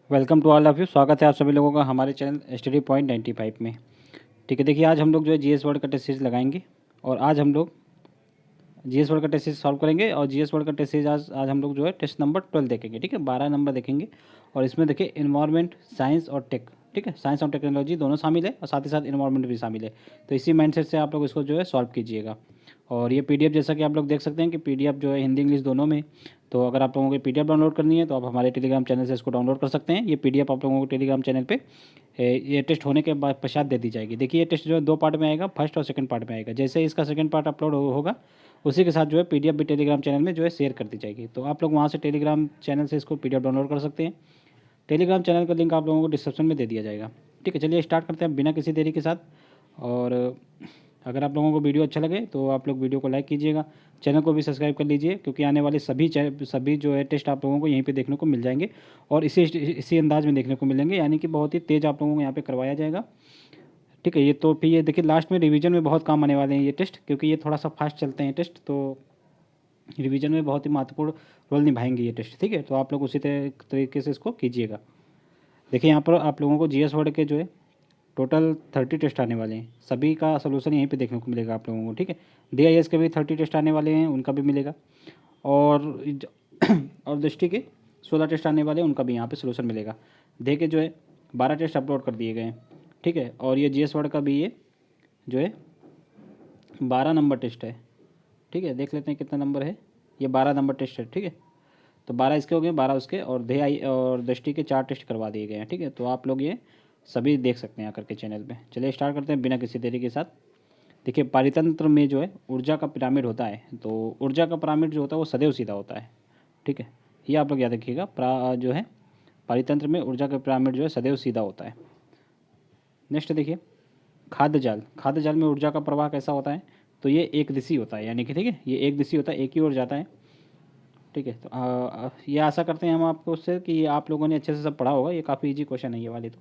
Welcome to all of you. स्वागत है आप सभी लोगों का हमारे चैनल स्टडी पॉइंट 95 में। ठीक है, देखिए आज हम लोग जो है जीएस वर्ड का टेस्ट सीरीज लगाएंगे और आज हम लोग जीएस वर्ड का टेस्ट सीरीज सॉल्व करेंगे और जीएस वर्ड का टेस्ट सीरीज आज हम लोग जो है टेस्ट नंबर 12 देखेंगे। ठीक है, 12 नंबर देखेंगे और इसमें देखिए इन्वायरमेंट, साइंस और टेक। ठीक है, साइंस और टेक्नोलॉजी दोनों शामिल है और साथ ही साथ इन्वायरमेंट भी शामिल है। तो इसी माइंडसेट से आप लोग इसको जो है सॉल्व कीजिएगा। और ये पीडीएफ जैसा कि आप लोग देख सकते हैं कि पीडीएफ जो है हिंदी इंग्लिश दोनों में। तो अगर आप लोगों को पीडीएफ डाउनलोड करनी है तो आप हमारे टेलीग्राम चैनल से इसको डाउनलोड कर सकते हैं। ये पीडीएफ आप लोगों को टेलीग्राम चैनल पे ये टेस्ट होने के बाद पश्चात दे दी जाएगी। देखिए ये टेस्ट जो है 2 पार्ट में आएगा, फर्स्ट और सेकंड पार्ट में आएगा। जैसे ही इसका सेकंड पार्ट अपलोड होगा उसी के साथ जो है पीडीएफ भी टेलीग्राम चैनल में जो है शेयर कर दी जाएगी। तो आप लोग वहाँ से टेलीग्राम चैनल से इसको पीडीएफ डाउनलोड कर सकते हैं। टेलीग्राम चैनल का लिंक आप लोगों को डिस्क्रिप्शन में दे दिया जाएगा। ठीक है, चलिए स्टार्ट करते हैं बिना किसी देरी के साथ। और अगर आप लोगों को वीडियो अच्छा लगे तो आप लोग वीडियो को लाइक कीजिएगा, चैनल को भी सब्सक्राइब कर लीजिए, क्योंकि आने वाले सभी जो है टेस्ट आप लोगों को यहीं पे देखने को मिल जाएंगे और इसी अंदाज में देखने को मिलेंगे, यानी कि बहुत ही तेज़ आप लोगों को यहाँ पे करवाया जाएगा। ठीक है, ये तो फिर ये देखिए लास्ट में रिवीजन में बहुत काम आने वाले हैं ये टेस्ट, क्योंकि ये थोड़ा सा फास्ट चलते हैं टेस्ट, तो रिवीजन में बहुत ही महत्वपूर्ण रोल निभाएंगे ये टेस्ट। ठीक है, तो आप लोग उसी तरीके से इसको कीजिएगा। देखिए यहाँ पर आप लोगों को जीएस वर्ड के जो है टोटल 30 टेस्ट आने वाले हैं। सभी का सोल्यूशन यहीं पे देखने को मिलेगा आप लोगों को। ठीक है, डीआईएस के भी 30 टेस्ट आने वाले हैं, उनका भी मिलेगा। और और दृष्टि के 16 टेस्ट आने वाले हैं, उनका भी यहाँ पे सोल्यूशन मिलेगा। देखिए जो है 12 टेस्ट अपलोड कर दिए गए हैं। ठीक है, और ये जीएस वर्ड का भी ये जो है 12 नंबर टेस्ट है। ठीक है, देख लेते हैं कितना नंबर है। ये 12 नंबर टेस्ट है। ठीक है, तो 12 इसके हो गए, 12 उसके, और आई और दृष्टि के 4 टेस्ट करवा दिए गए हैं। ठीक है, तो आप लोग ये सभी देख सकते हैं आकर के चैनल पे। चलिए स्टार्ट करते हैं बिना किसी देरी के साथ। देखिए पारितंत्र में जो है ऊर्जा का पिरामिड होता है, तो ऊर्जा का पिरामिड जो होता है वो सदैव सीधा होता है। ठीक है, ये आप लोग याद रखिएगा, जो है पारितंत्र में ऊर्जा का पिरामिड जो है सदैव सीधा होता है। नेक्स्ट देखिए खाद्य जाल में ऊर्जा का प्रवाह कैसा होता है, तो ये एक दिशी होता है, यानी कि ठीक है ये एक दिशी होता है, एक ही ओर जाता है। ठीक है, तो ये आशा करते हैं हम आपको उससे कि ये आप लोगों ने अच्छे से सब पढ़ा होगा। ये काफ़ी इजी क्वेश्चन है ये वाले तो।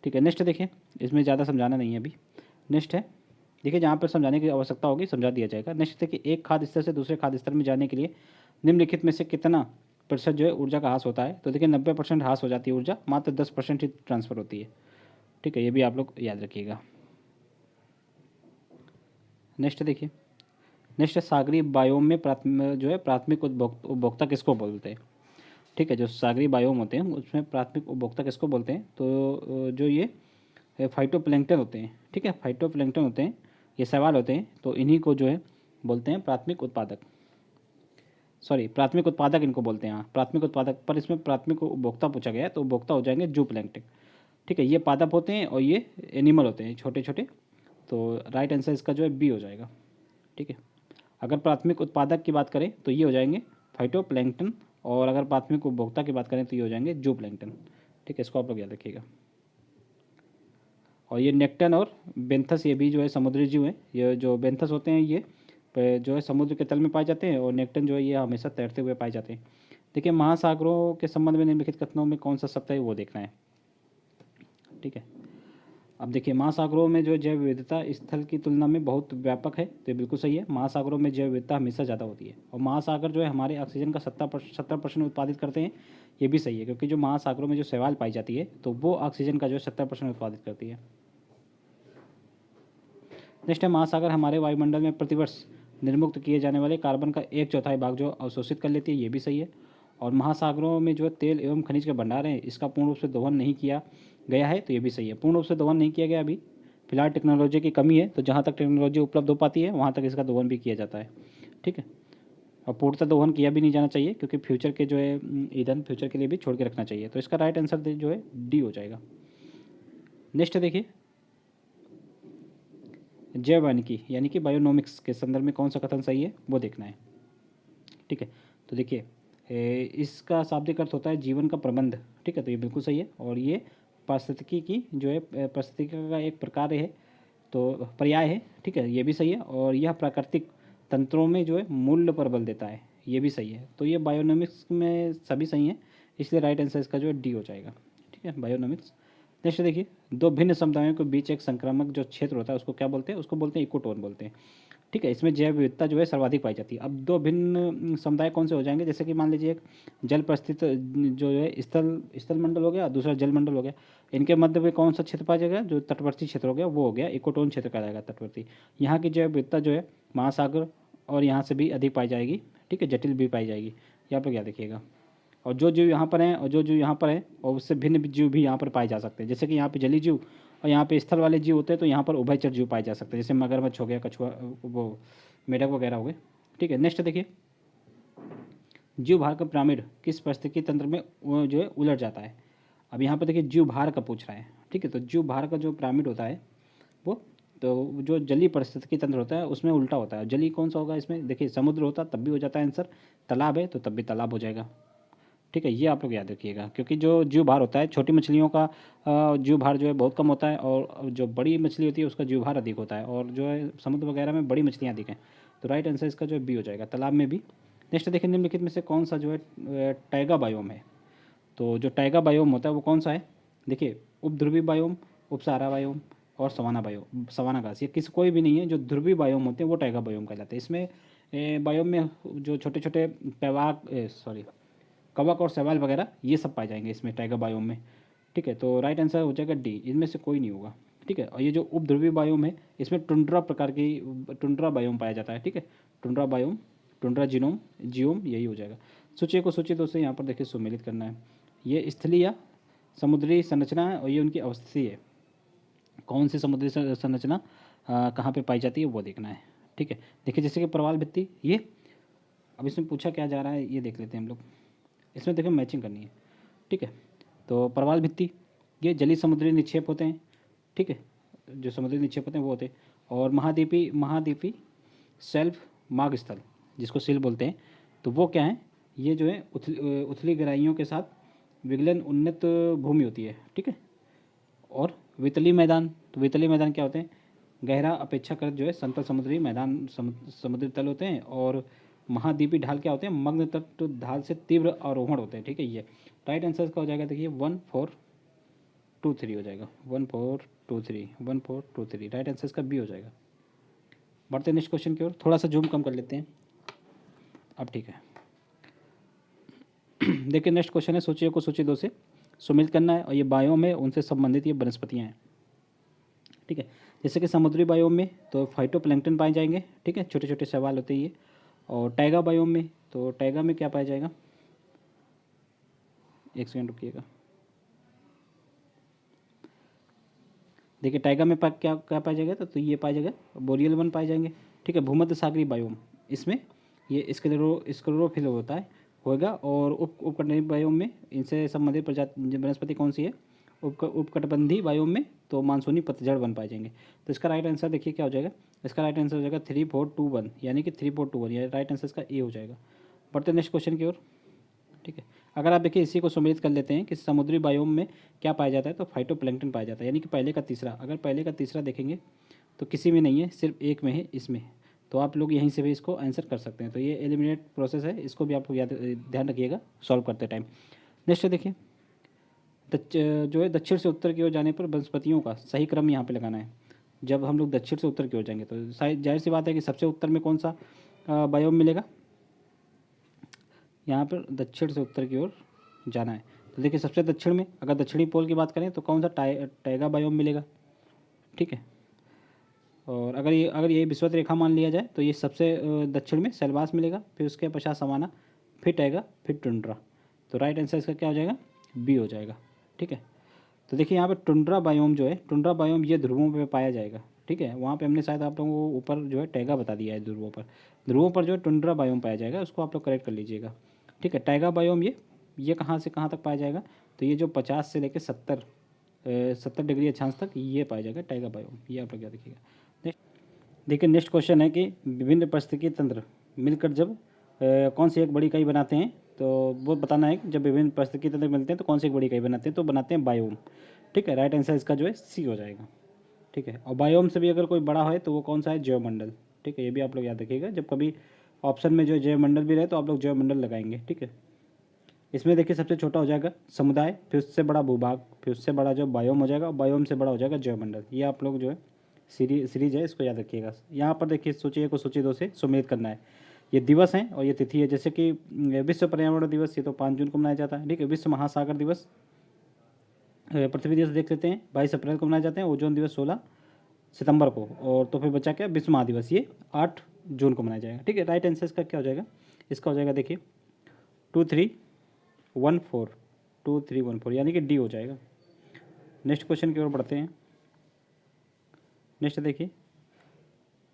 ठीक है, नेक्स्ट देखिए, इसमें ज़्यादा समझाना नहीं है अभी। नेक्स्ट है, देखिए जहाँ पर समझाने की आवश्यकता होगी समझा दिया जाएगा। नेक्स्ट देखिए, एक खाद्य स्तर से दूसरे खाद्य स्तर में जाने के लिए निम्नलिखित में से कितना प्रतिशत जो है ऊर्जा का ह्रास होता है, तो देखिए 90% ह्रास हो जाती है ऊर्जा, मात्र 10% ही ट्रांसफ़र होती है। ठीक है, ये भी आप लोग याद रखिएगा। नेक्स्ट देखिए, नेक्स्ट है सागरी बायोम में जो है प्राथमिक उपभोक्ता किसको बोलते हैं। ठीक है, जो सागरी बायोम होते हैं उसमें प्राथमिक उपभोक्ता किसको बोलते हैं, तो जो ये फाइटोप्लैंक्टन होते हैं। ठीक है, फाइटोप्लैंक्टन होते हैं, ये सवाल होते हैं, तो इन्हीं को जो है बोलते हैं प्राथमिक उत्पादक। सॉरी, प्राथमिक उत्पादक इनको बोलते हैं। हाँ, प्राथमिक उत्पादक, पर इसमें प्राथमिक उपभोक्ता पूछा गया है तो उपभोक्ता हो जाएंगे जू प्लैंक्टन। ठीक है, ये पादप होते हैं और ये एनिमल होते हैं छोटे छोटे, तो राइट आंसर इसका जो है बी हो जाएगा। ठीक है, अगर प्राथमिक उत्पादक की बात करें तो ये हो जाएंगे फाइटोप्लैंक्टन, और अगर प्राथमिक उपभोक्ता की बात करें तो ये हो जाएंगे जू प्लैंक्टन। ठीक है, इसको आप लोग याद रखिएगा। और ये नेक्टन और बेंथस ये भी जो है समुद्री जीव हैं। ये जो बेंथस होते हैं ये जो है समुद्र के तल में पाए जाते हैं, और नेक्टन जो है ये हमेशा तैरते हुए पाए जाते हैं। देखिए महासागरों के संबंध में निम्नलिखित कथनों में कौन सा सत्य है वो देखना है। ठीक है, अब देखिए महासागरों में जो जैव विविधता स्थल की तुलना में बहुत व्यापक है, तो ये बिल्कुल सही है। महासागरों में जैव विविधता हमेशा ज़्यादा होती है, और महासागर जो है हमारे ऑक्सीजन का 70% उत्पादित करते हैं। ये भी सही है, क्योंकि जो महासागरों में जो शैवाल पाई जाती है तो वो ऑक्सीजन का जो है 70% उत्पादित करती है। नेक्स्ट है, महासागर हमारे वायुमंडल में प्रतिवर्ष निर्मुक्त किए जाने वाले कार्बन का 1/4 भाग जो अवशोषित कर लेती है। ये भी सही है। और महासागरों में जो तेल एवं खनिज के भंडार हैं इसका पूर्ण रूप से दोहन नहीं किया गया है, तो ये भी सही है। पूर्ण रूप से दोहन नहीं किया गया अभी फिलहाल, टेक्नोलॉजी की कमी है, तो जहाँ तक टेक्नोलॉजी उपलब्ध हो पाती है वहाँ तक इसका दोहन भी किया जाता है। ठीक है, और पूर्णतः दोहन किया भी नहीं जाना चाहिए, क्योंकि फ्यूचर के जो है ईंधन फ्यूचर के लिए भी छोड़ के रखना चाहिए। तो इसका राइट आंसर जो है डी हो जाएगा। नेक्स्ट देखिए, जैववानिकी यानी कि बायोनोमिक्स के संदर्भ में कौन सा कथन सही है वो देखना है। ठीक है, तो देखिए इसका शाब्दिक अर्थ होता है जीवन का प्रबंध। ठीक है, तो ये बिल्कुल सही है। और ये पारिस्थितिकी की जो है पारिस्थितिकी का एक प्रकार है, तो पर्याय है। ठीक है, ये भी सही है। और यह प्राकृतिक तंत्रों में जो है मूल्य पर बल देता है, ये भी सही है। तो ये बायोनोमिक्स में सभी सही हैं, इसलिए राइट आंसर इसका जो है डी हो जाएगा। ठीक है, बायोनोमिक्स। नेक्स्ट देखिए, दो भिन्न समुदायों के बीच एक संक्रामक जो क्षेत्र होता है उसको क्या बोलते हैं, उसको बोलते हैं इकोटोन बोलते हैं। ठीक है। इसमें जैव विविधता जो है सर्वाधिक पाई जाती है। अब दो भिन्न समुदाय कौन से हो जाएंगे, जैसे कि मान लीजिए एक जल परिस्थित जो है स्थल मंडल हो गया, दूसरा जल मंडल हो गया। इनके मध्य में कौन सा क्षेत्र पाया जाएगा, जो तटवर्ती क्षेत्र हो गया वो हो गया इकोटोन क्षेत्र का जाएगा तटवर्ती। यहाँ की जैव विविधता जो है महासागर और यहाँ से भी अधिक पाई जाएगी। ठीक है, जटिल भी पाई जाएगी। यहाँ पर क्या देखिएगा, और जो जीव यहाँ पर हैं और जो जीव यहाँ पर हैं और उससे भिन्न जीव भी यहाँ पर पाए जा सकते हैं। जैसे कि यहाँ पे जलीय जीव और यहाँ पे स्थल वाले जीव होते हैं, तो यहाँ पर उभयचर जीव पाए जा सकते हैं, जैसे मगरमच्छ हो गया, कछुआ, वो मेढक वगैरह हो गए। ठीक है, नेक्स्ट देखिए, जीव भार का पिरामिड किस पारिस्थितिकी तंत्र में वो जो है उलट जाता है। अब यहाँ पर देखिए जीव भार का पूछ रहा है। ठीक है, तो जीव भार का जो पिरामिड होता है वो, तो जो जलीय पारिस्थितिकी तंत्र होता है उसमें उल्टा होता है। जलीय कौन सा होगा इसमें, देखिए समुद्र होता तब भी हो जाता है आंसर, तालाब है तो तब भी तालाब हो जाएगा। ठीक है, ये आप लोग याद रखिएगा, क्योंकि जो जीव भार होता है छोटी मछलियों का जीव भार जो है बहुत कम होता है, और जो बड़ी मछली होती है उसका जीव भार अधिक होता है, और जो है समुद्र वगैरह में बड़ी मछलियाँ अधिक हैं। तो राइट आंसर इसका जो है बी हो जाएगा, तालाब में भी। नेक्स्ट देखिए, निम्नलिखित में से कौन सा जो है टाइगा बायोम है। तो जो टाइगा बायोम होता है वो कौन सा है, देखिए उपध्रुवी बायोम, उपसहारा बायोम और सवाना बायोम, सवाना घास, ये किसी कोई भी नहीं है। जो ध्रुवीय बायोम होते हैं वो टाइगा बायोम कहलाते हैं। इसमें बायोम में जो छोटे छोटे कवक और शैवाल वगैरह ये सब पाए जाएंगे इसमें टाइगर बायोम में। ठीक है, तो राइट आंसर हो जाएगा डी, इनमें से कोई नहीं होगा। ठीक है, और ये जो उपध्रुवीय बायोम है इसमें टुंड्रा प्रकार की टुंड्रा बायोम पाया जाता है। ठीक है, टुंड्रा बायोम, टुंड्रा जियोम यही हो जाएगा। सूची को सूची 2 से यहाँ पर देखिए सम्मिलित करना है। ये स्थलीय या समुद्री संरचना है और ये उनकी अवस्थी है। कौन सी समुद्री संरचना कहाँ पे पाई जाती है वो देखना है। ठीक है, देखिए जैसे कि प्रवाल भित्ति, ये अब इसमें पूछा क्या जा रहा है ये देख लेते हैं हम लोग। इसमें देखिए मैचिंग करनी है। ठीक है, तो प्रवाल भित्ति ये जलीय समुद्री निक्षेप होते हैं। ठीक है, जो समुद्री निक्षेप होते हैं वो होते हैं। और महाद्वीपी सेल्फ मार्ग स्थल जिसको सिल बोलते हैं, तो वो क्या है, ये जो है उथली गहराइयों के साथ विगलन उन्नत भूमि होती है। ठीक है, और वितली मैदान, तो वितली मैदान क्या होते हैं, गहरा अपेक्षाकृत जो है समतल समुद्री मैदान समुद्री तल होते हैं। और महाद्वीपी ढाल क्या होते हैं, मग्न तट ढाल से तीव्र आरोहण होते हैं। ठीक है, ये राइट आंसर का हो जाएगा, देखिए 1423 हो जाएगा, 1423 राइट आंसर का बी हो जाएगा। बढ़ते नेक्स्ट क्वेश्चन की ओर, थोड़ा सा जूम कम कर लेते हैं अब। ठीक है देखिए नेक्स्ट क्वेश्चन है, सूचियों को सूची 2 से सम्मिलित करना है, और ये बायोम है उनसे संबंधित ये वनस्पतियाँ हैं। ठीक है, जैसे कि समुद्री बायोम में तो फाइटोप्लैंक्टन पाए जाएंगे। ठीक है, छोटे छोटे शैवाल होते हैं ये। और टाइगा बायोम में, तो टाइगा में क्या पाया जाएगा, एक सेकंड रुकिएगा। देखिए टाइगा में क्या क्या पाया जाएगा, तो ये पाया जाएगा बोरियल वन पाए जाएंगे। ठीक है, भूमध्य सागरीय बायोम, इसमें ये स्क्लेरोफिल होता है होगा। और उपकटबंधीय बायोम में इनसे संबंधित प्रजाति वनस्पति कौन सी है, उपकटबंधीय बायोम में तो मानसूनी पतझड़ वन पाए जाएंगे। तो इसका राइट आंसर देखिए क्या हो जाएगा, इसका राइट आंसर हो जाएगा 3421, यानी कि 3421, यानी राइट आंसर इसका ए हो जाएगा। बढ़ते नेक्स्ट क्वेश्चन की ओर। ठीक है, अगर आप देखिए इसी को सम्मिलित कर लेते हैं कि समुद्री बायोम में क्या पाया जाता है, तो फाइटोप्लैंक्टन पाया जाता है, यानी कि पहले का तीसरा। अगर पहले का तीसरा देखेंगे तो किसी में नहीं है, सिर्फ एक में है, इसमें। तो आप लोग यहीं से भी इसको आंसर कर सकते हैं। तो ये एलिमिनेट प्रोसेस है, इसको भी आप लोग ध्यान रखिएगा सॉल्व करते टाइम। नेक्स्ट देखिए, जो है दक्षिण से उत्तर की ओर जाने पर वनस्पतियों का सही क्रम यहाँ पे लगाना है। जब हम लोग दक्षिण से उत्तर की ओर जाएंगे तो जाहिर सी बात है कि सबसे उत्तर में कौन सा बायोम मिलेगा, यहाँ पर दक्षिण से उत्तर की ओर जाना है। तो देखिए सबसे दक्षिण में अगर दक्षिणी पोल की बात करें तो कौन सा टाइगा बायोम मिलेगा। ठीक है, और अगर ये विषुवत रेखा मान लिया जाए तो ये सबसे दक्षिण में सेलवास मिलेगा, फिर उसके पश्चात सवाना, फिर टाइगा, फिर टुंड्रा। तो राइट आंसर इसका क्या हो जाएगा, बी हो जाएगा। ठीक है, तो देखिए यहाँ पे टुंड्रा बायोम जो है, टुंड्रा बायोम ये ध्रुवों पे पाया जाएगा। ठीक है, वहाँ पे हमने शायद आप लोगों को ऊपर जो है टाइगा बता दिया है, ध्रुवों पर जो है टुंड्रा बायोम पाया जाएगा, उसको आप लोग करेक्ट कर लीजिएगा। ठीक है, टाइगा बायोम ये कहाँ से कहाँ तक पाया जाएगा, तो ये जो 50 से लेकर 70 डिग्री अक्षांश तक ये पाया जाएगा टाइगा बायोम, ये आप लोग याद रखिएगा। देखिए नेक्स्ट क्वेश्चन है कि विभिन्न पारिस्थितिकी तंत्र मिलकर जब कौन सी एक बड़ी इकाई बनाते हैं, तो वो बताना है कि जब विभिन्न पारिस्थितिकी तंत्र मिलते हैं तो कौन सी एक बड़ी इकाई बनाते हैं, तो बनाते हैं बायोम। ठीक है, राइट आंसर इसका जो है सी हो जाएगा। ठीक है, और बायोम से भी अगर कोई बड़ा है तो वो कौन सा है, जैवमंडल। ठीक है, ये भी आप लोग याद रखिएगा, जब कभी ऑप्शन में जो है जैवमंडल भी रहे तो आप लोग जैवमंडल लगाएंगे। ठीक है, इसमें देखिए सबसे छोटा हो जाएगा समुदाय, फिर उससे बड़ा भूभाग, फिर उससे बड़ा जो बायोम हो जाएगा, बायोम से बड़ा हो जाएगा जैवमंडल। ये आप लोग जो है सीरीज है, इसको याद रखिएगा। यहाँ पर देखिए सूची 1 को सूची 2 से सम्मिलित करना है। ये दिवस हैं और ये तिथि है, जैसे कि विश्व पर्यावरण दिवस ये तो 5 जून को मनाया जाता है, ठीक है। विश्व महासागर दिवस, पृथ्वी दिवस देख लेते हैं, 22 अप्रैल को मनाए जाते हैं। ओजोन दिवस 16 सितंबर को, और तो फिर बचा क्या, विश्व महादिवस ये 8 जून को मनाया जाएगा, ठीक है। राइट आंसर इसका क्या हो जाएगा, इसका हो जाएगा देखिए 2314, 2314 यानी कि डी हो जाएगा। नेक्स्ट क्वेश्चन की ओर बढ़ते हैं। नेक्स्ट देखिए,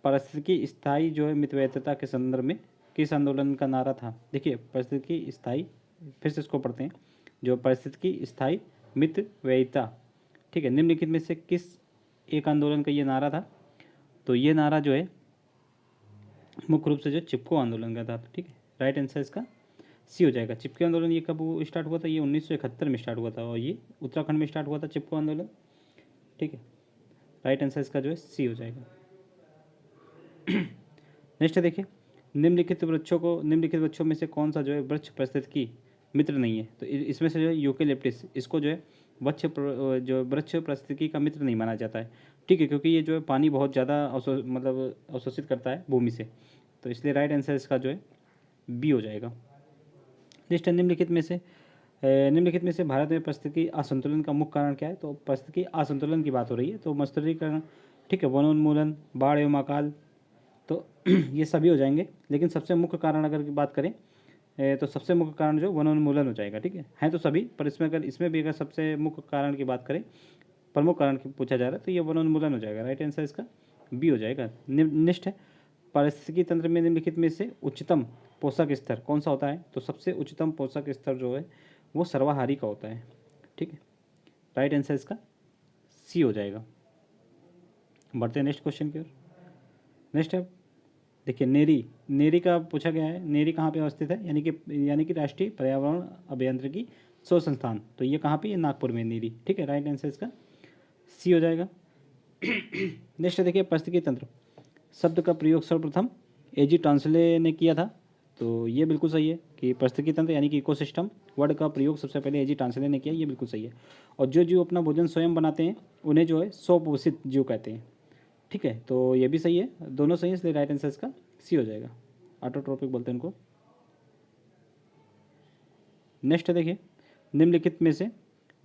पारिस्थितिकी स्थायी जो है मितव्ययिता के संदर्भ में किस आंदोलन का नारा था। देखिए पारिस्थितिकी स्थायी, फिर से इसको पढ़ते हैं, जो पारिस्थितिकी स्थायी मितव्ययिता, ठीक है, निम्नलिखित में से किस एक आंदोलन का ये नारा था। तो ये नारा जो है मुख्य रूप से जो चिपको आंदोलन का था, ठीक है। राइट आंसर इसका सी हो जाएगा। चिपको आंदोलन ये कब स्टार्ट हुआ था, ये 1971 में स्टार्ट हुआ था, और ये उत्तराखंड में स्टार्ट हुआ था चिपको आंदोलन, ठीक है। राइट आंसर इसका जो है सी हो जाएगा। नेक्स्ट देखिए, निम्नलिखित वृक्षों में से कौन सा जो है वृक्ष पारिस्थितिकी मित्र नहीं है। तो इसमें से जो है यूकेलिप्टिस, इसको जो है जो वृक्ष पारिस्थितिकी का मित्र नहीं माना जाता है, ठीक है, क्योंकि ये जो है पानी बहुत ज़्यादा अवशोषित करता है भूमि से, तो इसलिए राइट आंसर इसका जो है बी हो जाएगा। नेक्स्ट निम्नलिखित में से भारत में पारिस्थितिकी असंतुलन का मुख्य कारण क्या है। तो पारिस्थितिकी असंतुलन की बात हो रही है, तो मरुस्थलीकरण, ठीक है, वनोन्मूलन, बाढ़ एवं अकाल, तो ये सभी हो जाएंगे। लेकिन सबसे मुख्य कारण अगर बात करें तो सबसे मुख्य कारण जो वनोन्मूलन हो जाएगा, ठीक है तो सभी, पर इसमें भी अगर सबसे मुख्य कारण की बात करें, प्रमुख कारण की पूछा जा रहा है, तो ये वनोन्मूलन हो जाएगा। राइट आंसर इसका बी हो जाएगा। नेक्स्ट है, पारिस्थितिकी तंत्र में निम्नलिखित में से उच्चतम पोषक स्तर कौन सा होता है। तो सबसे उच्चतम पोषक स्तर जो है वो सर्वाहारी का होता है, ठीक है। राइट आंसर इसका सी हो जाएगा। बढ़ते हैं नेक्स्ट क्वेश्चन की ओर। नेक्स्ट है देखिए, नेरी का पूछा गया है। नेरी कहाँ पे अवस्थित है, यानी कि राष्ट्रीय पर्यावरण अभियांत्रिकी शोध संस्थान, तो ये कहाँ पे, ये नागपुर में नेरी, ठीक है। राइट आंसर इसका सी हो जाएगा। नेक्स्ट देखिए, पारिस्थितिकी तंत्र शब्द का प्रयोग सर्वप्रथम एजी टांसले ने किया था, तो ये बिल्कुल सही है कि पारिस्थितिकी तंत्र यानी कि इकोसिस्टम वर्ड का प्रयोग सबसे पहले एजी टांसले ने किया, ये बिल्कुल सही है। और जो जीव अपना भोजन स्वयं बनाते हैं उन्हें जो है स्वपोषित जीव कहते हैं, ठीक है, तो ये भी सही है, दोनों सही है, इसलिए राइट आंसर इसका सी हो जाएगा। ऑटोट्रोपिक बोलते हैं इनको। नेक्स्ट देखिए, निम्नलिखित में से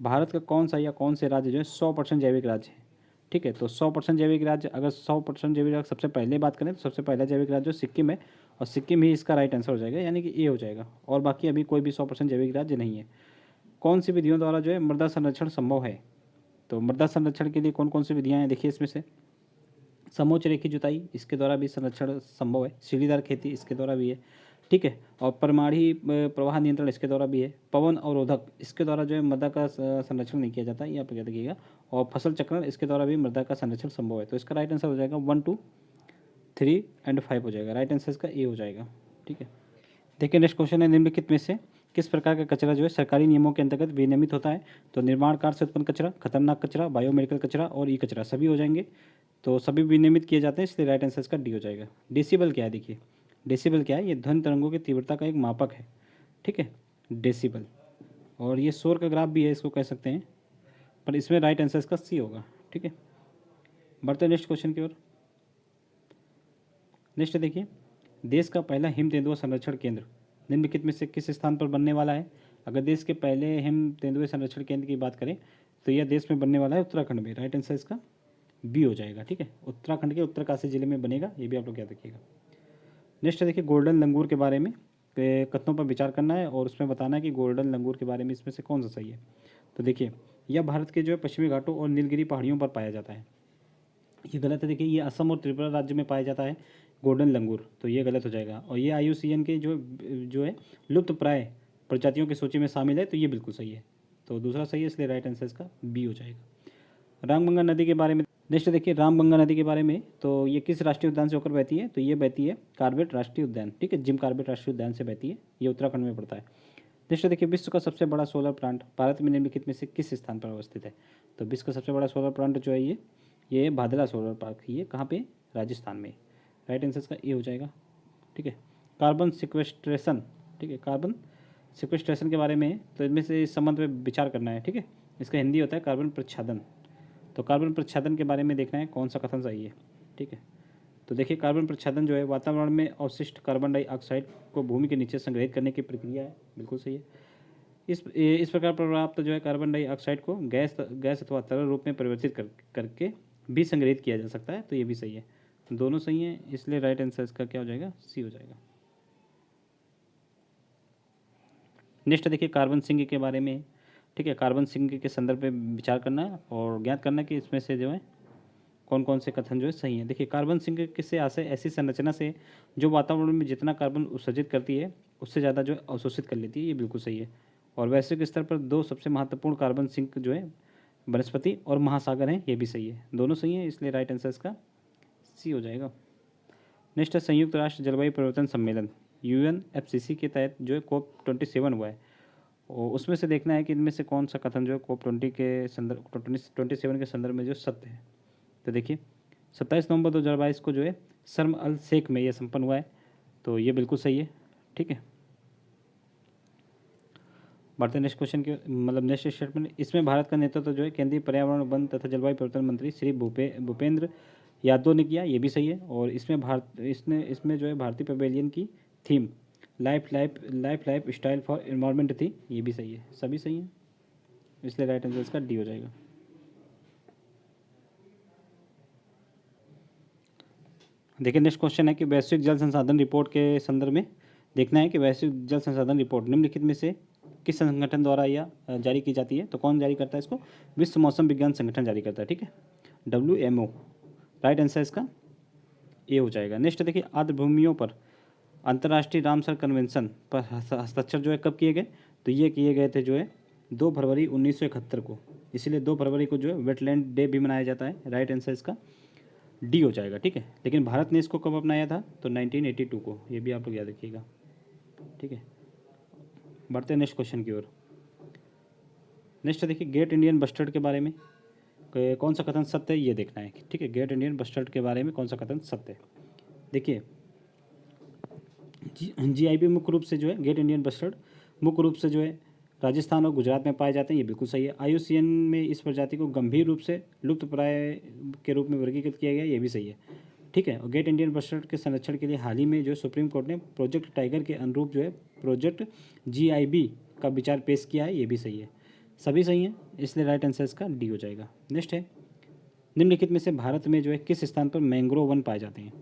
भारत का कौन सा या कौन से राज्य जो है 100% जैविक राज्य है, ठीक है। तो 100% जैविक राज्य, अगर 100% जैविक राज्य सबसे पहले बात करें तो सबसे पहला जैविक राज्य जो सिक्किम है, और सिक्किम ही इसका राइट आंसर हो जाएगा, यानी कि ए हो जाएगा। और बाकी अभी कोई भी 100% जैविक राज्य नहीं है। कौन सी विधियों द्वारा जो है मृदा संरक्षण संभव है। तो मृदा संरक्षण के लिए कौन कौन सी विधियाँ हैं, देखिए इसमें से समोच्च रेखी जुताई, इसके द्वारा भी संरक्षण संभव है। सीढ़ीदार खेती, इसके द्वारा भी है, ठीक है। और परमाणु प्रवाह नियंत्रण, इसके द्वारा भी है। पवन अवरोधक, इसके द्वारा जो है मृदा का संरक्षण नहीं किया जाता, ये आप क्या देखिएगा। और फसल चक्रण, इसके द्वारा भी मृदा का संरक्षण संभव है। तो इसका राइट आंसर हो जाएगा 1, 2, 3 एंड 5 हो जाएगा। राइट आंसर इसका ए हो जाएगा, ठीक है। देखिए नेक्स्ट क्वेश्चन है, निम्नलिखित में से किस प्रकार का कचरा जो है सरकारी नियमों के अंतर्गत विनियमित होता है। तो निर्माण कार्य से उत्पन्न कचरा, खतरनाक कचरा, बायोमेडिकल कचरा और ई कचरा सभी हो जाएंगे, तो सभी विनियमित किए जाते हैं, इसलिए राइट आंसर इसका डी हो जाएगा। डेसिबल क्या है, देखिए डेसिबल क्या है, ये ध्वनि तरंगों की तीव्रता का एक मापक है, ठीक है, डेसिबल। और ये शोर का ग्राफ भी है, इसको कह सकते हैं, पर इसमें राइट आंसर इसका सी होगा, ठीक है। बढ़ते नेक्स्ट क्वेश्चन की ओर। नेक्स्ट देखिए, देश का पहला हिम तेंदुआ संरक्षण केंद्र निम्नलिखित में से किस स्थान पर बनने वाला है। अगर देश के पहले हिम तेंदुए संरक्षण केंद्र की बात करें तो यह देश में बनने वाला है उत्तराखंड में। राइट आंसर इसका बी हो जाएगा, ठीक है। उत्तराखंड के उत्तरकाशी जिले में बनेगा, ये भी आप लोग याद रखिएगा। नेक्स्ट देखिए, गोल्डन लंगूर के बारे में कथनों पर विचार करना है और उसमें बताना है कि गोल्डन लंगूर के बारे में इसमें से कौन सा सही है। तो देखिए, यह भारत के जो है पश्चिमी घाटों और नीलगिरी पहाड़ियों पर पाया जाता है, ये गलत है। देखिए, ये असम और त्रिपुरा राज्य में पाया जाता है गोल्डन लंगूर, तो ये गलत हो जाएगा। और ये IUCN के जो है लुप्त प्राय प्रजातियों की सूची में शामिल है, तो ये बिल्कुल सही है, तो दूसरा सही है, इसलिए राइट आंसर इसका बी हो जाएगा। रामगंगा नदी के बारे में नेक्स्ट देखिए, रामगंगा नदी के बारे में, तो ये किस राष्ट्रीय उद्यान से होकर बहती है। तो ये बहती है कार्बेट राष्ट्रीय उद्यान, ठीक है, जिम कार्बेट राष्ट्रीय उद्यान से बहती है, ये उत्तराखंड में पड़ता है। नेक्स्ट देखिए, विश्व का सबसे बड़ा सोलर प्लांट भारत में निम्नलिखित में से किस स्थान पर अवस्थित है। तो विश्व का सबसे बड़ा सोलर प्लांट जो है ये भादरा सोलर पार्क, ये कहाँ पे, राजस्थान में। राइट आंसर इसका ए हो जाएगा, ठीक है। कार्बन सिक्वेस्ट्रेशन, ठीक है, कार्बन सिक्वेस्ट्रेशन के बारे में, तो इनमें से इस संबंध में विचार करना है, ठीक है। इसका हिंदी होता है कार्बन प्रच्छादन, तो कार्बन प्रच्छादन के बारे में देखना है कौन सा कथन सही है। ठीक है, तो देखिए कार्बन प्रच्छादन जो है वातावरण में अवशिष्ट कार्बन डाइऑक्साइड को भूमि के नीचे संग्रहित करने की प्रक्रिया है, बिल्कुल सही है। इस प्रकार प्राप्त जो है कार्बन डाइऑक्साइड को गैस अथवा तरल रूप में परिवर्तित करके भी संग्रहित किया जा सकता है, तो ये भी सही है। दोनों सही हैं, इसलिए राइट आंसर इसका क्या हो जाएगा, सी हो जाएगा। नेक्स्ट देखिए कार्बन सिंक के बारे में। ठीक है, कार्बन सिंक के संदर्भ में विचार करना है और ज्ञात करना है कि इसमें से जो है कौन कौन से कथन जो है सही है। देखिए कार्बन सिंक किससे आशय ऐसी संरचना से जो वातावरण में जितना कार्बन उत्सर्जित करती है उससे ज़्यादा जो है अवशोषित कर लेती है, ये बिल्कुल सही है। और वैश्विक स्तर पर दो सबसे महत्वपूर्ण कार्बन सिंक जो है वनस्पति और महासागर हैं, ये भी सही है। दोनों सही हैं, इसलिए राइट आंसर इसका सी हो जाएगा। नेक्स्ट है संयुक्त राष्ट्र जलवायु परिवर्तन सम्मेलन UNFCCC के तहत जो है COP27 हुआ है, और उसमें से देखना है कि इनमें से कौन सा कथन जो है COP20 के संदर्भ 27 के संदर्भ में जो सत्य है। तो देखिए 27 नवंबर 2022 को जो है शर्म अल शेख में यह संपन्न हुआ है, तो ये बिल्कुल सही है। ठीक है, बढ़ते नेक्स्ट क्वेश्चन के मतलब नेक्स्ट स्टेटमेंट। इसमें भारत का नेतृत्व जो है केंद्रीय पर्यावरण वन तथा जलवायु परिवर्तन मंत्री श्री भूपेंद्र यादव ने किया, ये भी सही है। और इसमें जो है भारतीय पवेलियन की theme life style for environment थी, ये भी सही है। सभी सही हैं, इसलिए राइट आंसर इसका डी हो जाएगा। देखिए नेक्स्ट क्वेश्चन है कि वैश्विक जल संसाधन रिपोर्ट के संदर्भ में देखना है कि वैश्विक जल संसाधन रिपोर्ट निम्नलिखित में से किस संगठन द्वारा यह जारी की जाती है। तो कौन जारी करता है इसको, विश्व मौसम विज्ञान संगठन जारी करता है। ठीक है, WMO, राइट आंसर इसका ए हो जाएगा। नेक्स्ट देखिए आर्द्रभूमियों पर अंतर्राष्ट्रीय रामसर कन्वेंशन पर हस्ताक्षर जो है कब किए गए, तो ये किए गए थे जो है 2 फरवरी 1971 को, इसीलिए 2 फरवरी को जो है वेटलैंड डे भी मनाया जाता है। राइट आंसर इसका डी हो जाएगा। ठीक है, लेकिन भारत ने इसको कब अपनाया था, तो 1982 को, ये भी आप लोग याद रखिएगा। ठीक है, बढ़ते हैं नेक्स्ट क्वेश्चन की ओर। नेक्स्ट देखिए गेट इंडियन बस्टर्ड के बारे में कौन सा कथन सत्य है, ये देखना है। ठीक है, गेट इंडियन बस्टर्ड के बारे में कौन सा कथन सत्य है। देखिए GIB मुख्य रूप से जो है गेट इंडियन बस्टर्ड मुख्य रूप से जो है राजस्थान और गुजरात में पाए जाते हैं, ये बिल्कुल सही है। IUCN में इस प्रजाति को गंभीर रूप से लुप्तप्राय के रूप में वर्गीकृत किया गया, ये भी सही है। ठीक है, और गेट इंडियन बस्टर्ड के संरक्षण के लिए हाल ही में जो सुप्रीम कोर्ट ने प्रोजेक्ट टाइगर के अनुरूप जो है प्रोजेक्ट GIB का विचार पेश किया है, ये भी सही है। सभी सही हैं, इसलिए राइट आंसर इसका डी हो जाएगा। नेक्स्ट है निम्नलिखित में से भारत में जो है किस स्थान पर मैंग्रोव वन पाए जाते हैं।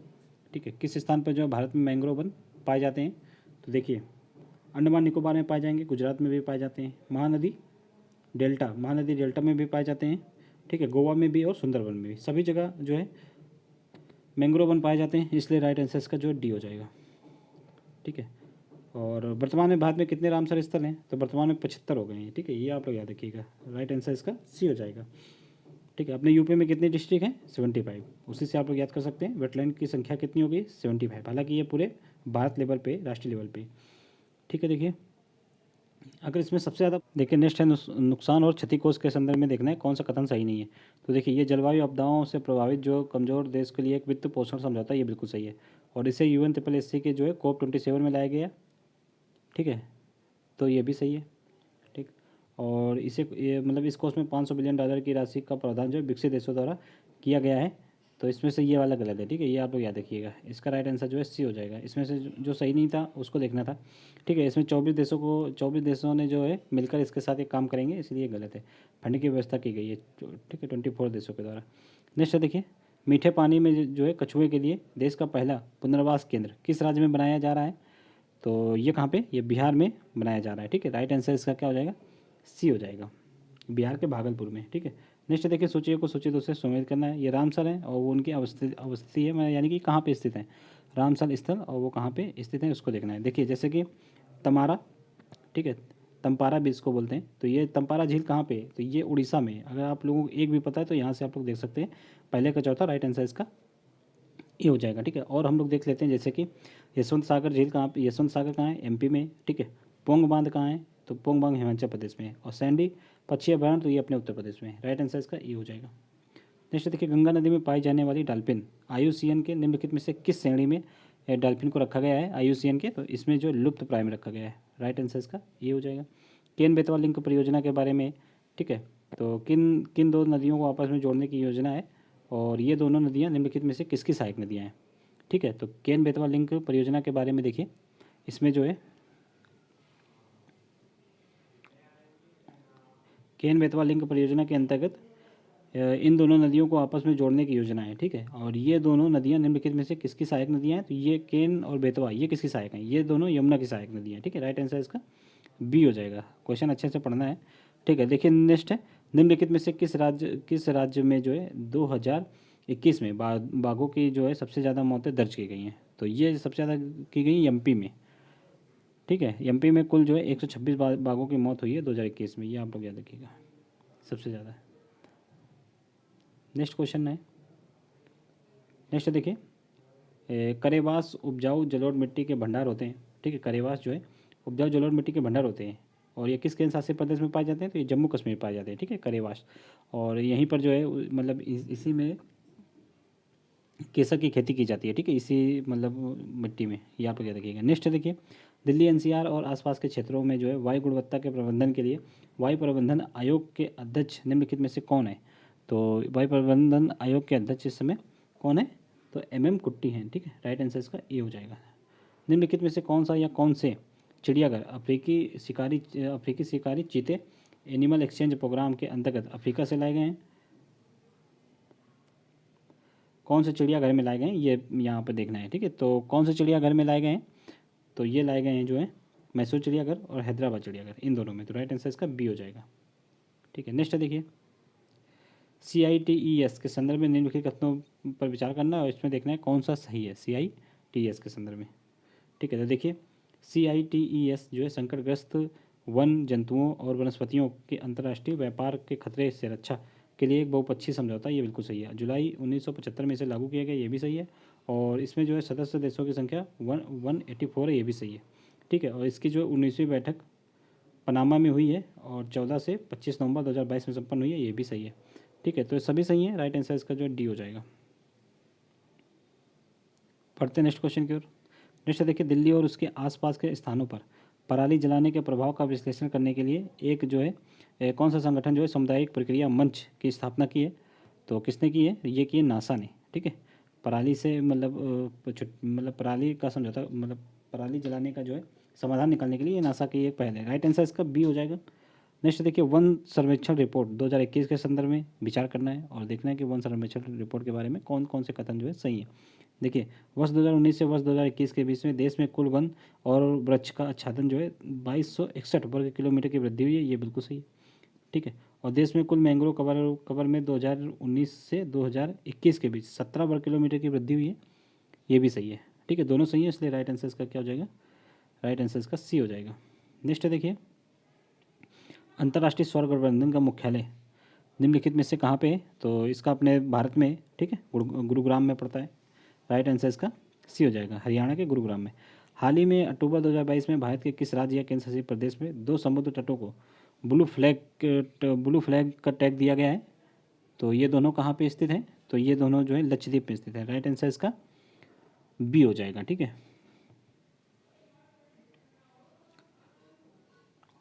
ठीक है, किस स्थान पर जो है भारत में मैंग्रोव वन पाए जाते हैं, तो देखिए अंडमान निकोबार में पाए जाएंगे, गुजरात में भी पाए जाते हैं, महानदी डेल्टा में भी पाए जाते हैं। ठीक है, गोवा में भी और सुंदरबन में भी, सभी जगह जो है मैंग्रोव वन पाए जाते हैं, इसलिए राइट आंसर इसका जो है डी हो जाएगा। ठीक है, और वर्तमान में भारत में कितने रामसर स्थल हैं, तो वर्तमान में 75 हो गए हैं। ठीक है, ये आप लोग याद रखिएगा। राइट आंसर इसका सी हो जाएगा। ठीक है, अपने यूपी में कितने डिस्ट्रिक्ट हैं, 75, उसी से आप लोग याद कर सकते हैं। वेटलैंड की संख्या कितनी होगी, 75, हालांकि ये पूरे भारत लेवल पे, राष्ट्रीय लेवल पे। ठीक है, देखिए अगर इसमें सबसे ज़्यादा देखिए नेक्स्ट है नुकसान और क्षति कोष के संदर्भ में देखना है कौन सा कथन सही नहीं है। तो देखिए ये जलवायु आपदाओं से प्रभावित जो कमज़ोर देश के लिए एक वित्त पोषण समझौता, ये बिल्कुल सही है, और इसे UNSSC के जो है COP27 में लाया गया। ठीक है, तो ये भी सही है। ठीक, और इसे ये मतलब इस कोर्स में $500 बिलियन की राशि का प्रावधान जो है विकसित देशों द्वारा किया गया है, तो इसमें से ये वाला गलत है। ठीक है, ये आप लोग याद रखिएगा। इसका राइट आंसर जो है सी हो जाएगा। इसमें से जो सही नहीं था उसको देखना था। ठीक है, इसमें 24 देशों ने जो है मिलकर इसके साथ एक काम करेंगे, इसलिए गलत है। फंड की व्यवस्था की गई है। ठीक है, 24 देशों के द्वारा। नेक्स्ट देखिए मीठे पानी में जो है कछुए के लिए देश का पहला पुनर्वास केंद्र किस राज्य में बनाया जा रहा है, तो ये कहाँ पे, ये बिहार में बनाया जा रहा है। ठीक है, राइट आंसर इसका क्या हो जाएगा, सी हो जाएगा, बिहार के भागलपुर में। ठीक है, नेक्स्ट देखिए सूची को सूची 2 से सम्मिलित करना है। ये रामसर है और वो उनकी अवस्थिति है, मैं यानी कि कहाँ पे स्थित है रामसर स्थल, और वो कहाँ पे स्थित है उसको देखना है। देखिए जैसे कि तमारा, ठीक है, तंपारा भी इसको बोलते हैं, तो ये तंपारा झील कहाँ पे, तो ये उड़ीसा में। अगर आप लोगों को एक भी पता है तो यहाँ से आप लोग देख सकते हैं, पहले का चौथा, राइट आंसर इसका ये हो जाएगा। ठीक है, और हम लोग देख लेते हैं जैसे कि यशवंत सागर झील कहाँ पे, यशवंत सागर कहाँ है, MP में। ठीक है, पोंग बांध कहाँ है, तो पोंग बांध हिमाचल प्रदेश में है, और सैंडी पक्षी अभयारण्य तो ये अपने उत्तर प्रदेश में है। राइट आंसर इसका ये हो जाएगा। नेक्स्ट देखिए गंगा नदी में पाई जाने वाली डॉल्फिन IUCN के निम्नलिखित में से किस श्रेणी में डॉल्फिन को रखा गया है IUCN के, तो इसमें जो लुप्त प्राय में रखा गया है। राइट आंसर इसका ये हो जाएगा। केन बेतवा लिंक परियोजना के बारे में, ठीक है, तो किन किन दो नदियों को आपस में जोड़ने की योजना है, और ये दोनों नदियाँ निम्नलिखित में से किसकी सहायक नदियाँ हैं। ठीक है, तो केन बेतवा लिंक परियोजना के बारे में देखिए, इसमें जो है केन बेतवा लिंक परियोजना के अंतर्गत इन दोनों नदियों को आपस में जोड़ने की योजना है। ठीक है, और ये दोनों नदियाँ निम्नलिखित में से किसकी सहायक नदियाँ हैं, तो ये केन और बेतवा ये किसकी सहायक हैं, ये दोनों यमुना की सहायक नदियाँ हैं। ठीक है, राइट आंसर इसका बी हो जाएगा। क्वेश्चन अच्छे से पढ़ना है। ठीक है, देखिए नेक्स्ट है, निम्नलिखित में से किस राज्य में जो है 2021 में बाघों की जो है सबसे ज़्यादा मौतें दर्ज की गई हैं। तो ये सबसे ज़्यादा की गई एमपी में। ठीक है, एमपी में कुल जो है 126 बाघों की मौत हुई है 2021 में, ये आप लोग याद रखिएगा, सबसे ज़्यादा। नेक्स्ट क्वेश्चन है, नेक्स्ट देखिए, करेवास उपजाऊ जलोढ़ मिट्टी के भंडार होते हैं। ठीक है, करेवास जो है उपजाऊ जलोढ़ मिट्टी के भंडार होते हैं, और ये किस केंद्र शासित प्रदेश में पाए जाते हैं, तो ये जम्मू कश्मीर पाए जाते हैं। ठीक है, करेवास, और यहीं पर जो है मतलब इसी में केसर की खेती की जाती है। ठीक है, इसी मतलब मिट्टी में, ये आप लोग याद रखिएगा। नेक्स्ट देखिए, दिल्ली एनसीआर और आसपास के क्षेत्रों में जो है वायु गुणवत्ता के प्रबंधन के लिए वायु प्रबंधन आयोग के अध्यक्ष निम्नलिखित में से कौन है। तो वायु प्रबंधन आयोग के अध्यक्ष इस समय कौन है, तो MM कुट्टी हैं। ठीक है, राइट आंसर इसका ए हो जाएगा। निम्नलिखित में से कौन सा या कौन से चिड़ियाघर अफ्रीकी शिकारी चीते एनिमल एक्सचेंज प्रोग्राम के अंतर्गत अफ्रीका से लाए गए हैं। कौन से चिड़ियाघर में लाए गए हैं, ये यहाँ पर देखना है। ठीक है, तो कौन से चिड़ियाघर में लाए गए हैं, तो ये लाए गए हैं जो है मैसूर चिड़ियाघर और हैदराबाद चिड़ियाघर, इन दोनों में। तो राइट आंसर इसका बी हो जाएगा। ठीक है, नेक्स्ट देखिए, CITES के संदर्भ में निम्नलिखित कथनों पर विचार करना है, और इसमें देखना है कौन सा सही है CITES के संदर्भ में। ठीक है, तो देखिए CITES जो है संकटग्रस्त वन जंतुओं और वनस्पतियों के अंतर्राष्ट्रीय व्यापार के खतरे से रक्षा के लिए एक बहुपक्षीय समझौता, ये बिल्कुल सही है। जुलाई 1975 में इसे लागू किया गया, ये भी सही है। और इसमें जो है सदस्य देशों की संख्या 184 है, ये भी सही है। ठीक है, और इसकी जो 19वीं बैठक पनामा में हुई है, और 14 से 25 नवंबर 2022 में संपन्न हुई है, ये भी सही है। ठीक है, तो सभी सही है, राइट आंसर इसका जो डी हो जाएगा। पढ़ते हैं नेक्स्ट क्वेश्चन की ओर। नेक्स्ट देखिए, दिल्ली और उसके आसपास के स्थानों पर पराली जलाने के प्रभाव का विश्लेषण करने के लिए एक जो है कौन सा संगठन जो है सामुदायिक प्रक्रिया मंच की स्थापना की है। तो किसने की है, ये की है नासा ने। ठीक है, पराली से मतलब पराली का समझौता, मतलब पराली जलाने का जो है समाधान निकालने के लिए ये नासा की एक पहल है। राइट आंसर इसका बी हो जाएगा। नेक्स्ट देखिए, वन सर्वेक्षण रिपोर्ट 2021 के संदर्भ में विचार करना है, और देखना है कि वन सर्वेक्षण रिपोर्ट के बारे में कौन कौन से कथन जो है सही है। देखिए, वर्ष 2019 से वर्ष 2021 के बीच में देश में कुल वन और वृक्ष का आच्छादन जो है 2261 वर्ग किलोमीटर की वृद्धि हुई है, ये बिल्कुल सही है। ठीक है, और देश में कुल मैंग्रोव कवर में 2019 से 2021 के बीच 17 वर्ग किलोमीटर की वृद्धि हुई है, ये भी सही है। ठीक है, दोनों सही है, इसलिए राइट आंसर इसका क्या हो जाएगा, राइट आंसर इसका सी हो जाएगा। नेक्स्ट देखिए, अंतर्राष्ट्रीय सौर गठबंधन का मुख्यालय निम्नलिखित में से कहाँ पे है। तो इसका अपने भारत में, ठीक है, गुरुग्राम में पड़ता है। राइट आंसर इसका सी हो जाएगा, हरियाणा के गुरुग्राम में। हाल ही में अक्टूबर 2022 में भारत के किस राज्य या केंद्र शासित प्रदेश में 2 समुद्र तटों को ब्लू फ्लैग का टैग दिया गया है। तो ये दोनों कहाँ पे स्थित हैं, तो ये दोनों जो है लक्षद्वीप में स्थित है। राइट आंसर इसका बी हो जाएगा। ठीक है,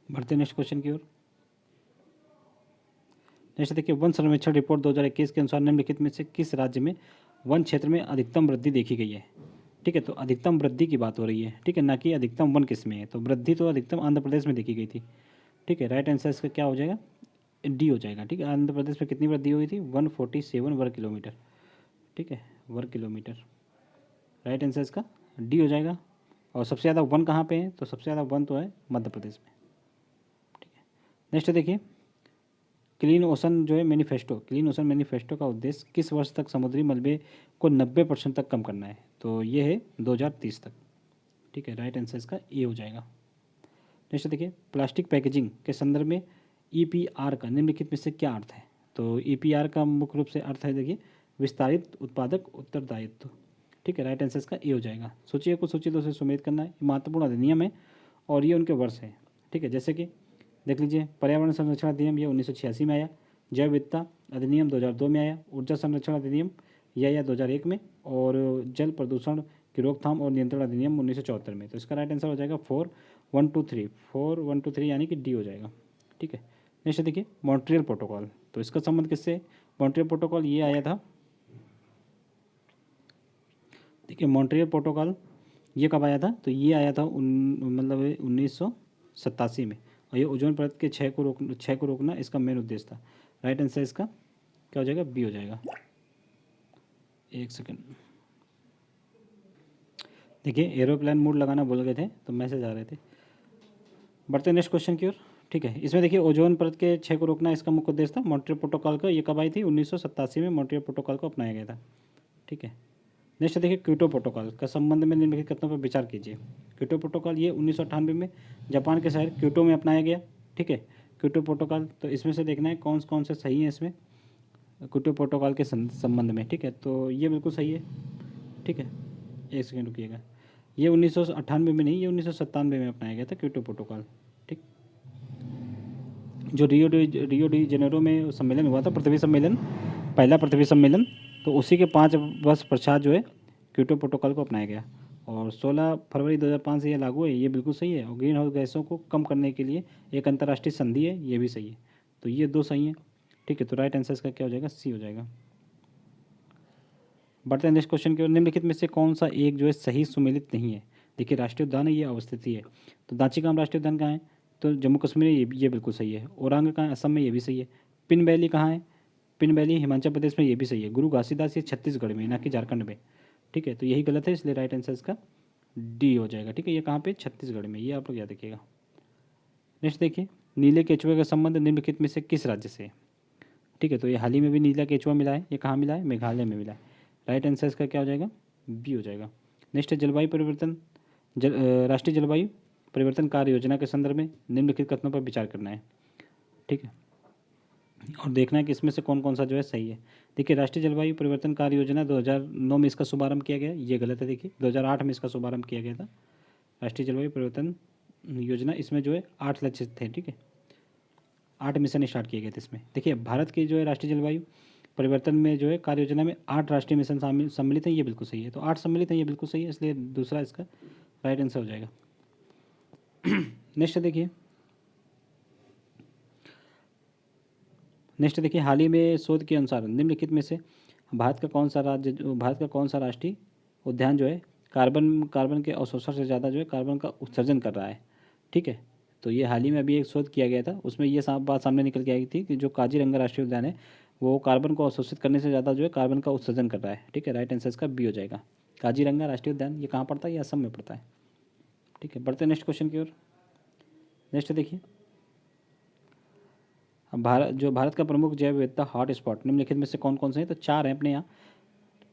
बढ़ते नेक्स्ट क्वेश्चन की ओर। नेक्स्ट देखिए, वन सर्वेक्षण रिपोर्ट 2021 के अनुसार निम्नलिखित में से किस राज्य में वन क्षेत्र में अधिकतम वृद्धि देखी गई है। ठीक है, तो अधिकतम वृद्धि की बात हो रही है, ठीक है, ना कि अधिकतम वन किस में है। तो वृद्धि तो अधिकतम आंध्र प्रदेश में देखी गई थी। ठीक है, राइट आंसर इसका क्या हो जाएगा, डी हो जाएगा। ठीक है, आंध्र प्रदेश में कितनी वृद्धि हुई थी, 147 वर्ग किलोमीटर। ठीक है, वर्ग किलोमीटर। राइट आंसर इसका डी हो जाएगा। और सबसे ज़्यादा वन कहाँ पे है, तो सबसे ज़्यादा वन तो है मध्य प्रदेश में। ठीक है, नेक्स्ट देखिए, क्लीन ओशन मैनिफेस्टो का उद्देश्य किस वर्ष तक समुद्री मलबे को 90% तक कम करना है। तो ये है 2030 तक। ठीक है, राइट आंसर इसका ए हो जाएगा। नेक्स्ट देखिए, प्लास्टिक पैकेजिंग के संदर्भ में EPR का निम्नलिखित में से क्या अर्थ है। तो EPR का मुख्य रूप से अर्थ है, देखिए, विस्तारित उत्पादक उत्तरदायित्व। ठीक है, राइट आंसर इसका ए हो जाएगा। सोचिए कुछ सोचिए तो उसे सुमेध करना है। महत्वपूर्ण अधिनियम है और ये उनके वर्ष है। ठीक है, जैसे कि देख लीजिए, पर्यावरण संरक्षण अधिनियम ये 1986 में आया, जैव विविधता अधिनियम 2002 में आया, ऊर्जा संरक्षण अधिनियम यह आया 2001 में, और जल प्रदूषण की रोकथाम और नियंत्रण अधिनियम 1974 में। तो इसका राइट आंसर हो जाएगा 4123 यानी कि डी हो जाएगा। ठीक है, नेक्स्ट देखिए मॉन्ट्रियल प्रोटोकॉल, तो इसका संबंध किससे, मॉन्ट्रियल प्रोटोकॉल ये आया था, देखिए मॉन्ट्रियल प्रोटोकॉल ये कब आया था, तो ये आया था मतलब 1987 में, और ये ओजोन परत के क्षय को रोकना इसका मेन उद्देश्य था। राइट आंसर इसका क्या हो जाएगा, बी हो जाएगा। एक सेकेंड, देखिए एरोप्लेन मोड लगाना भूल गए थे तो मैसेज आ रहे थे। बढ़ते नेक्स्ट क्वेश्चन की ओर। ठीक है, इसमें देखिए ओजोन परत के क्षय को रोकना इसका मुख्य उद्देश्य था। मॉन्ट्रियल प्रोटोकॉल का ये कब आई थी, 1987 में मॉन्ट्रियल प्रोटोकॉल को अपनाया गया था। ठीक है, नेक्स्ट देखिए क्योटो प्रोटोकॉल का संबंध में निम्नलिखित कथनों पर विचार कीजिए। क्योटो प्रोटोकॉल ये 1998 में जापान के शहर क्योटो में अपनाया गया। ठीक है, क्योटो प्रोटोकॉल, तो इसमें से देखना है कौन कौन से सही है इसमें क्योटो प्रोटोकॉल के संबंध में। ठीक है, तो ये बिल्कुल सही है। ठीक है, एक सेकेंड रुकिएगा, ये 1998 में नहीं, ये 1997 में अपनाया गया था क्योटो प्रोटोकॉल। ठीक, जो रियो डी जेनेरो में सम्मेलन हुआ था, पृथ्वी सम्मेलन, पहला पृथ्वी सम्मेलन, तो उसी के 5 वर्ष पश्चात जो है क्योटो प्रोटोकॉल को अपनाया गया और 16 फरवरी 2005 से यह लागू है। ये बिल्कुल सही है। और ग्रीन हाउस गैसों को कम करने के लिए एक अंतर्राष्ट्रीय संधि है, ये भी सही है। तो ये दो सही हैं। ठीक है, तो राइट आंसर इसका क्या हो जाएगा, सी हो जाएगा। बढ़ते हैं नेक्स्ट क्वेश्चन की ओर। निम्नलिखित में से कौन सा एक जो है सही सुमेलित नहीं है। देखिए राष्ट्रीय उद्यान है, ये अवस्थित है। तो दांचीगाम राष्ट्रीय उद्यान कहाँ है, तो जम्मू कश्मीर है, ये बिल्कुल सही है। औरंग कहाँ है, असम में, ये भी सही है। पिन वैली कहाँ है, पिन वैली हिमाचल प्रदेश में, ये भी सही है। गुरु घासीदास ये छत्तीसगढ़ में, ना कि झारखंड में। ठीक है, तो यही गलत है, इसलिए राइट आंसर इसका डी हो जाएगा। ठीक है, ये कहाँ पे, छत्तीसगढ़ में, ये आप लोग याद रखिएगा। नेक्स्ट देखिए नीले केचुए का संबंध निम्नलिखित में से किस राज्य से है। ठीक है, तो ये हाल ही में भी नीला केचुआ मिला है, ये कहाँ मिला है, मेघालय में मिला है। राइट आंसर इसका क्या हो जाएगा, बी हो जाएगा। नेक्स्ट है जलवायु परिवर्तन, राष्ट्रीय जलवायु परिवर्तन कार्य योजना के संदर्भ में निम्नलिखित कथनों पर विचार करना है। ठीक है, और देखना है कि इसमें से कौन कौन सा जो है सही है। देखिए राष्ट्रीय जलवायु परिवर्तन कार्य योजना 2009 में इसका शुभारंभ किया गया, ये गलत है। देखिए 2008 में इसका शुभारंभ किया गया था राष्ट्रीय जलवायु परिवर्तन योजना। इसमें जो है 8 लक्ष्य थे। ठीक है, 8 मिशन स्टार्ट किए गए थे इसमें। देखिए भारत की जो है राष्ट्रीय जलवायु परिवर्तन में जो है कार्य योजना में 8 राष्ट्रीय मिशन सम्मिलित हैं, ये बिल्कुल सही है। तो 8 सम्मिलित हैं, ये बिल्कुल सही है, इसलिए दूसरा इसका राइट आंसर हो जाएगा। नेक्स्ट देखिए, हाल ही में शोध के अनुसार निम्नलिखित में से भारत का कौन सा राष्ट्रीय उद्यान जो है कार्बन के अवशोषण से ज़्यादा जो है कार्बन का उत्सर्जन कर रहा है। ठीक है, तो ये हाल ही में अभी एक शोध किया गया था, उसमें ये बात सामने निकल के आई थी कि जो काजीरंगा राष्ट्रीय उद्यान है वो कार्बन को अवशोषित करने से ज़्यादा जो है कार्बन का उत्सर्जन कर रहा है। ठीक है, राइट आंसर इसका बी हो जाएगा। काजीरंगा राष्ट्रीय उद्यान ये कहाँ पड़ता है, ये असम में पड़ता है। ठीक है, बढ़ते हैं नेक्स्ट क्वेश्चन की ओर। नेक्स्ट देखिए भारत का प्रमुख जैव विविधता हॉट स्पॉट निम्नलिखित में से कौन कौन से हैं, तो 4 हैं अपने यहाँ।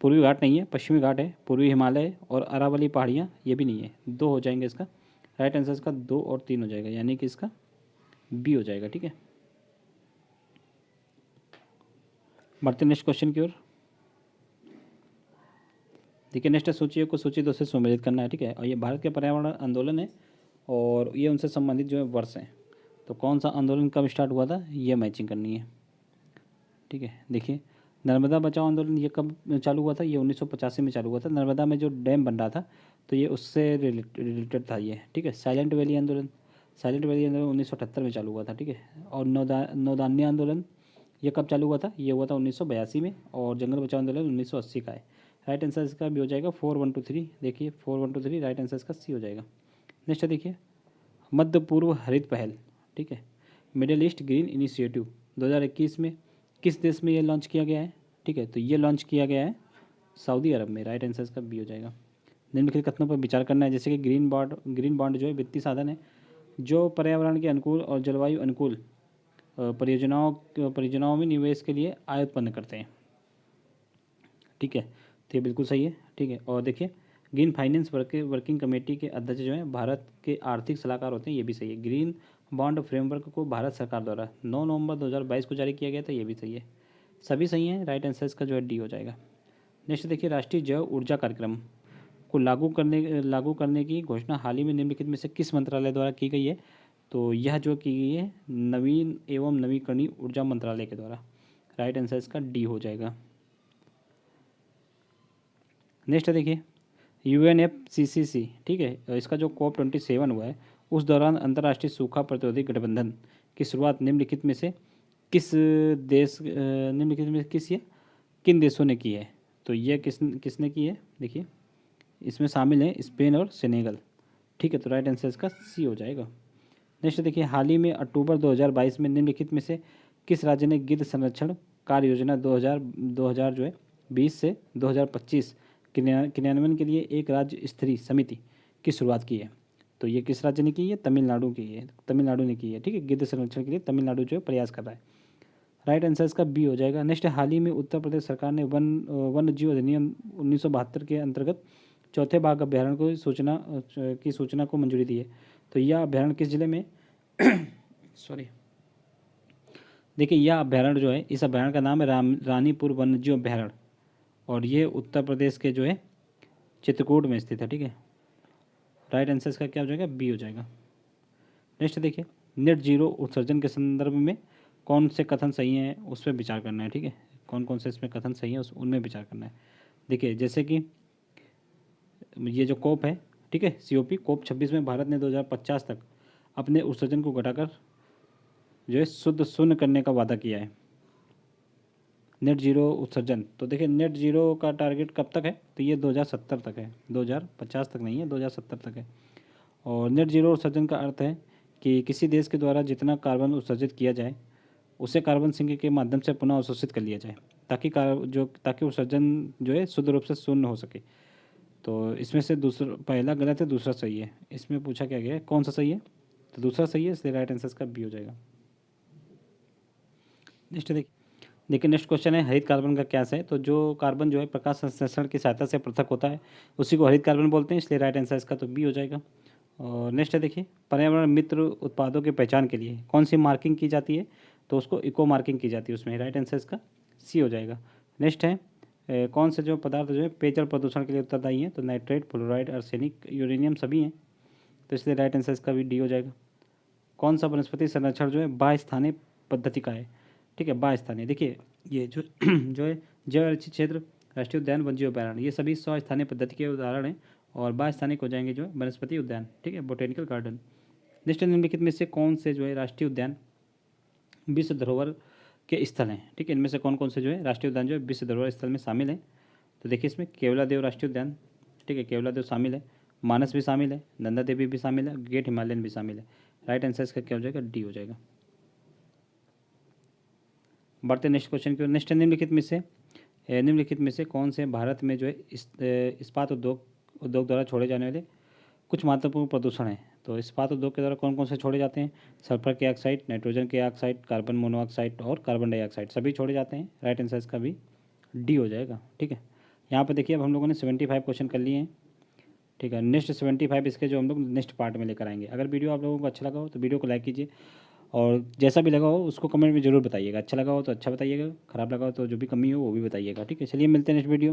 पूर्वी घाट नहीं है, पश्चिमी घाट है, पूर्वी हिमालय और अरावली पहाड़ियाँ, ये भी नहीं है। 2 हो जाएंगे इसका। राइट आंसर इसका 2 और 3 हो जाएगा, यानी कि इसका बी हो जाएगा। ठीक है, बढ़ते नेक्स्ट क्वेश्चन की ओर। देखिए नेक्स्ट सूची को सूची 2 से सम्मिलित करना है। ठीक है, और ये भारत के पर्यावरण आंदोलन है और ये उनसे संबंधित जो है वर्ष हैं। तो कौन सा आंदोलन कब स्टार्ट हुआ था, ये मैचिंग करनी है। ठीक है, देखिए नर्मदा बचाओ आंदोलन ये कब चालू हुआ था, ये 1985 में चालू हुआ था। नर्मदा में जो डैम बन रहा था तो ये उससे रिलेटेड था ये। ठीक है, साइलेंट वैली आंदोलन 1978 में चालू हुआ था। ठीक है, और नौदान्य आंदोलन ये कब चालू हुआ था, ये हुआ था 1982 में। और जंगल बचाओ आंदोलन 1980 का है। राइट आंसर इसका भी हो जाएगा 4 1 2 3। देखिए 4 1 2 3 राइट आंसर इसका सी हो जाएगा। नेक्स्ट देखिए मध्य पूर्व हरित पहल। ठीक है, मिडिल ईस्ट ग्रीन इनिशिएटिव 2021 में किस देश में ये लॉन्च किया गया है। ठीक है, तो ये लॉन्च किया गया है सऊदी अरब में। राइट आंसर इसका बी हो जाएगा। निम्नलिखित कथनों पर विचार करना है, जैसे कि ग्रीन बॉन्ड जो है वित्तीय साधन है जो पर्यावरण के अनुकूल और जलवायु अनुकूल परियोजनाओं में निवेश के लिए आय उत्पन्न करते हैं। ठीक है, तो ये बिल्कुल सही है। ठीक है, और देखिए ग्रीन फाइनेंस वर्किंग कमेटी के अध्यक्ष जो हैं भारत के आर्थिक सलाहकार होते हैं, ये भी सही है। ग्रीन बॉन्ड फ्रेमवर्क को भारत सरकार द्वारा 9 नवंबर 2022 को जारी किया गया था, ये भी सही है। सभी सही हैं, राइट आंसर इसका जो है डी हो जाएगा। नेक्स्ट देखिए राष्ट्रीय जैव ऊर्जा कार्यक्रम को लागू करने की घोषणा हाल ही में निम्नलिखित में से किस मंत्रालय द्वारा की गई है, तो यह जो की गई है नवीन एवं नवीकरणीय ऊर्जा मंत्रालय के द्वारा। राइट आंसर इसका डी हो जाएगा। नेक्स्ट देखिए UNFCCC। ठीक है, इसका जो COP27 हुआ है उस दौरान अंतर्राष्ट्रीय सूखा प्रतिरोधी गठबंधन की शुरुआत निम्नलिखित में से किस देश निम्नलिखित में किस या किन देशों ने की है? तो यह किसने की है? देखिए इसमें शामिल है स्पेन और सेनेगल। ठीक है, तो राइट आंसर इसका सी हो जाएगा। नेक्स्ट देखिए, हाल ही में अक्टूबर 2022 में निम्नलिखित में से किस राज्य ने गिद्ध संरक्षण कार्य योजना 2000 जो है 20 से 2025 क्रियान्वयन के लिए एक राज्य स्तरीय समिति की शुरुआत की है? तो ये किस राज्य ने की है? तमिलनाडु की है, तमिलनाडु ने की है। ठीक है, गिद्ध संरक्षण के लिए तमिलनाडु जो है प्रयास कर रहा है। राइट आंसर इसका बी हो जाएगा। नेक्स्ट, हाल ही में उत्तर प्रदेश सरकार ने वन्य जीव अधिनियम 1972 के अंतर्गत चौथे बाघ अभ्यारण्य को सूचना को मंजूरी दी है। तो यह अभ्यारण्य किस जिले में सॉरी देखिए, यह अभ्यारण्य जो है, इस अभ्यारण्य का नाम है रानीपुर वन्यजीव अभ्यारण्य और ये उत्तर प्रदेश के जो है चित्रकूट में स्थित है। ठीक है, राइट आंसर इसका क्या हो जाएगा? बी हो जाएगा। नेक्स्ट देखिए, नेट जीरो उत्सर्जन के संदर्भ में कौन से कथन सही हैं उस पर विचार करना है। ठीक है, कौन कौन से इसमें कथन सही है उनमें विचार करना है। देखिए जैसे कि ये जो कोप है, ठीक है, COP कोप 26 में भारत ने 2050 तक अपने उत्सर्जन को घटाकर जो है शुद्ध शून्य करने का वादा किया है, नेट जीरो उत्सर्जन। तो देखिए नेट जीरो का टारगेट कब तक है? तो ये 2070 तक है, 2050 तक नहीं है, 2070 तक है। और नेट जीरो उत्सर्जन का अर्थ है कि किसी देश के द्वारा जितना कार्बन उत्सर्जित किया जाए उसे कार्बन सिंक के माध्यम से पुनः अवशोषित कर लिया जाए ताकि उत्सर्जन जो है शुद्ध रूप से शून्य हो सके। तो इसमें से दूसरा पहला गलत है, दूसरा सही है। इसमें पूछा क्या गया है कौन सा सही है? तो दूसरा सही है, इसलिए राइट आंसर इसका बी हो जाएगा। नेक्स्ट देखिए नेक्स्ट क्वेश्चन है हरित कार्बन का क्या है? तो जो कार्बन जो है प्रकाश संश्लेषण की सहायता से पृथक होता है उसी को हरित कार्बन बोलते हैं, इसलिए राइट आंसर इसका तो बी हो जाएगा। और नेक्स्ट है देखिए, पर्यावरण मित्र उत्पादों की पहचान के लिए कौन सी मार्किंग की जाती है? तो उसको इको मार्किंग की जाती है, उसमें राइट आंसर इसका सी हो जाएगा। नेक्स्ट है कौन से जो पदार्थ जो है पेयजल प्रदूषण के लिए उत्तरदायी हैं? तो नाइट्रेट, फ्लोराइड, आर्सेनिक, यूरेनियम सभी हैं, तो इसलिए राइट आंसर इसका भी डी हो जाएगा। कौन सा वनस्पति संरक्षण जो है बाह्यस्थानीय पद्धति का है? ठीक है, बाह्यस्थानीय। देखिए ये जो जो है जैव आरक्षित क्षेत्र, राष्ट्रीय उद्यान, वन्यजीव अभ्यारण्य, ये सभी स्थानीय पद्धति के उदाहरण हैं और बाह्यस्थानिक हो जाएंगे जो वनस्पति उद्यान। ठीक है, बोटेनिकल गार्डन। नेक्स्ट निम्नलिखित में से कौन से जो है राष्ट्रीय उद्यान विश्व धरोहर के स्थल हैं? ठीक है, इनमें से कौन कौन से जो है राष्ट्रीय उद्यान जो है विश्व धरोहर स्थल में शामिल है? तो देखिए इसमें केवलादेव राष्ट्रीय उद्यान, ठीक है, केवलादेव शामिल है, मानस भी शामिल है, नंदा देवी भी शामिल है, ग्रेट हिमालयन भी शामिल है। राइट आंसर इसका क्या हो जाएगा? डी हो जाएगा। बढ़ते नेक्स्ट क्वेश्चन की। नेक्स्ट निम्नलिखित में से कौन से भारत में जो है इस्पात उद्योग द्वारा छोड़े जाने वाले कुछ महत्वपूर्ण प्रदूषण हैं? तो इस्पात उद्योग के द्वारा कौन कौन से छोड़े जाते हैं? सल्फर के ऑक्साइड, नाइट्रोजन के ऑक्साइड, कार्बन मोनोऑक्साइड और कार्बन डाइऑक्साइड सभी छोड़े जाते हैं। राइट आंसर इसका भी डी हो जाएगा। ठीक है, यहाँ पर देखिए अब हम लोगों ने 75 क्वेश्चन कर लिए हैं। ठीक है, नेक्स्ट 75 इसके जो हम लोग नेक्स्ट पार्ट में लेकर आएंगे। अगर वीडियो आप लोगों को अच्छा लगा हो तो वीडियो को लाइक कीजिए और जैसा भी लगा हो उसको कमेंट में जरूर बताइएगा। अच्छा लगा हो तो अच्छा बताइएगा, खराब लगा हो तो जो भी कमी हो वो भी बताइएगा। ठीक है, चलिए मिलते हैं नेक्स्ट वीडियो में।